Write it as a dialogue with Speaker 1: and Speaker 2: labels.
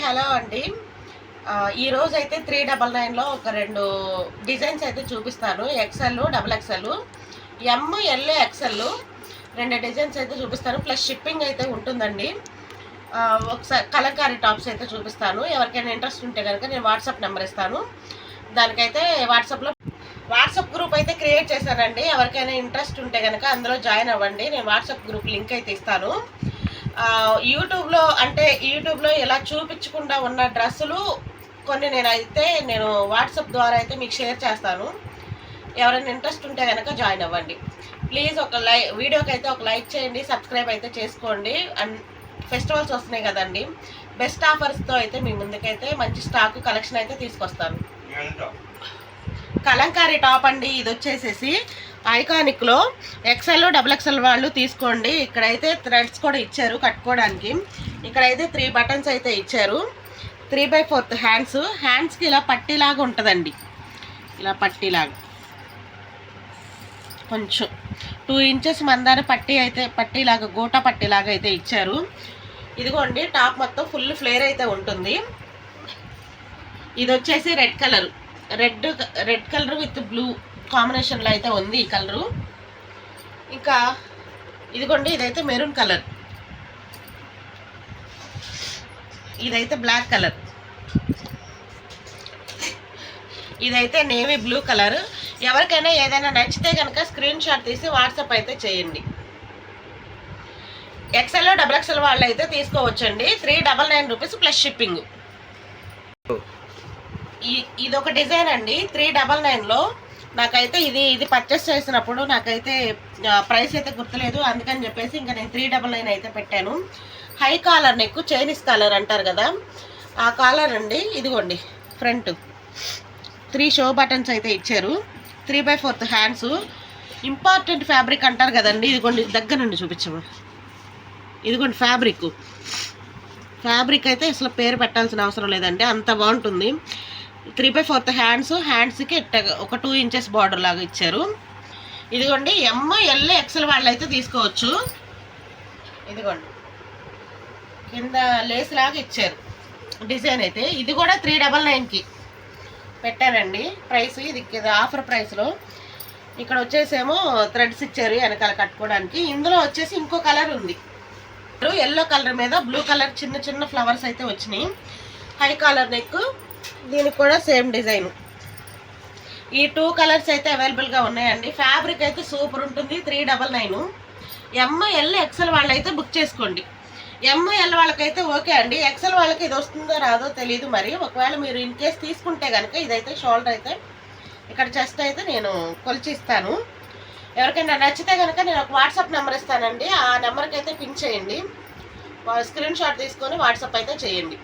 Speaker 1: Hello అండి. ఈరోజు అయితే 399లో ఒక 2 డిజైన్స్ అయితే చూపిస్తాను. ఎక్సెల్, డబుల్ ఎక్సెల్, ఎమ్, ఎల్, ఎక్సెల్ 2 డిజైన్స్ అయితే చూపిస్తాను. ప్లస్ షిప్పింగ్ అయితే ఉంటుందండి. ఒకసారి కలంకారీ టాప్స్ అయితే చూపిస్తాను. ఎవరికైనా ఇంట్రెస్ట్ ఉంటే కనుక నేను వాట్సాప్ నెంబర్ ఇస్తాను. దానికైతే వాట్సాప్ గ్రూప్ అయితే క్రియేట్ చేశానండి. ఎవరికైనా ఇంట్రెస్ట్ ఉంటే కనుక అందులో జాయిన్ అవ్వండి. నేను వాట్సాప్ గ్రూప్ లింక్ అయితే ఇస్తాను. యూట్యూబ్లో ఇలా చూపించకుండా ఉన్న డ్రెస్సులు కొన్ని నేను వాట్సాప్ ద్వారా అయితే మీకు షేర్ చేస్తాను. ఎవరైనా ఇంట్రెస్ట్ ఉంటే కనుక జాయిన్ అవ్వండి. ప్లీజ్ వీడియోకి అయితే ఒక లైక్ చేయండి, సబ్స్క్రైబ్ అయితే చేసుకోండి. అండ్ ఫెస్టివల్స్ వస్తున్నాయి కదండి, బెస్ట్ ఆఫర్స్తో అయితే మీ ముందుకైతే మంచి స్టాక్ కలెక్షన్ అయితే తీసుకొస్తాను. కలంకారీ టాప్ అండి. ఇది వచ్చేసేసి ఐకానిక్లో ఎక్సెల్, డబుల్ ఎక్సెల్ వాళ్ళు తీసుకోండి. ఇక్కడైతే థ్రెడ్స్ కూడా ఇచ్చారు కట్టుకోవడానికి. ఇక్కడైతే 3 బటన్స్ అయితే ఇచ్చారు. 3/4 హ్యాండ్స్కి ఇలా పట్టీలాగా ఉంటుందండి. ఇలా కొంచెం 2 ఇంచెస్ మందాన పట్టీలాగా గోటా పట్టీలాగా అయితే ఇచ్చారు. ఇదిగోండి, టాప్ మొత్తం ఫుల్ ఫ్లేర్ అయితే ఉంటుంది. ఇది వచ్చేసి రెడ్ కలర్ విత్ బ్లూ కాంబినేషన్లో అయితే ఉంది ఈ కలరు. ఇంకా ఇదిగోండి, ఇదైతే మెరూన్ కలర్, ఇదైతే బ్లాక్ కలర్, ఇదైతే నేవీ బ్లూ కలర్. ఎవరికైనా ఏదైనా నచ్చితే కనుక స్క్రీన్ షాట్ తీసి వాట్సాప్ అయితే చేయండి. ఎక్సెల్, డబుల్ ఎక్సెల్ వాళ్ళు అయితే తీసుకోవచ్చండి. 399 రూపీస్ ప్లస్ షిప్పింగ్. ఇదొక డిజైన్ అండి. 399లో నాకైతే ఇది పర్చేస్ చేసినప్పుడు నాకైతే ప్రైస్ అయితే గుర్తులేదు. అందుకని చెప్పేసి ఇంకా నేను 399 అయితే పెట్టాను. High collar neck, Chinese collar అంటారు కదా, ఆ కాలర్ అండి. ఇదిగోండి, ఫ్రంట్ 3 షో బటన్స్ అయితే ఇచ్చారు. 3/4 హ్యాండ్స్. ఇంపార్టెంట్ ఫ్యాబ్రిక్ అంటారు కదండి. ఇదిగోండి, దగ్గర నుండి చూపించము. ఇదిగోండి ఫ్యాబ్రిక్ అయితే అసలు పేరు పెట్టాల్సిన అవసరం లేదండి, అంత బాగుంటుంది. 3/4 హ్యాండ్స్కి ఒక 2 ఇంచెస్ బార్డర్ లాగా ఇచ్చారు. ఇదిగోండి, ఎమ్, ఎల్, ఎక్సెల్ వాళ్ళు అయితే తీసుకోవచ్చు. ఇదిగోండి, కింద లేస్ లాగా ఇచ్చారు డిజైన్ అయితే. ఇది కూడా 399కి పెట్టారండి ప్రైస్. ఇది ఆఫర్ ప్రైస్లో. ఇక్కడ వచ్చేసేమో థ్రెడ్స్ ఇచ్చారు వెనకాల కట్టుకోవడానికి. ఇందులో వచ్చేసి ఇంకో కలర్ ఉంది. ఎల్లో కలర్ మీద బ్లూ కలర్ చిన్న చిన్న ఫ్లవర్స్ అయితే వచ్చినాయి. హై కాలర్ నెక్, దీనికి కూడా సేమ్ డిజైన్. ఈ 2 కలర్స్ అయితే అవైలబుల్గా ఉన్నాయండి. ఫ్యాబ్రిక్ అయితే సూపర్ ఉంటుంది. 399. ఎమ్, ఎల్, ఎక్సెల్ వాళ్ళు అయితే బుక్ చేసుకోండి. ఎమ్, ఎల్ వాళ్ళకైతే ఓకే అండి. ఎక్సెల్ వాళ్ళకి ఇది వస్తుందో రాదో తెలియదు. మరి ఒకవేళ మీరు ఇన్ కేస్ తీసుకుంటే కనుక ఇదైతే షోల్డర్ అయితే ఇక్కడ చెస్ట్ అయితే నేను కొలిచి ఇస్తాను. ఎవరికైనా నచ్చితే కనుక నేను ఒక వాట్సాప్ నెంబర్ ఇస్తానండి. ఆ నెంబర్కి అయితే పింక్ చేయండి, స్క్రీన్ షాట్ తీసుకొని వాట్సాప్ అయితే చేయండి.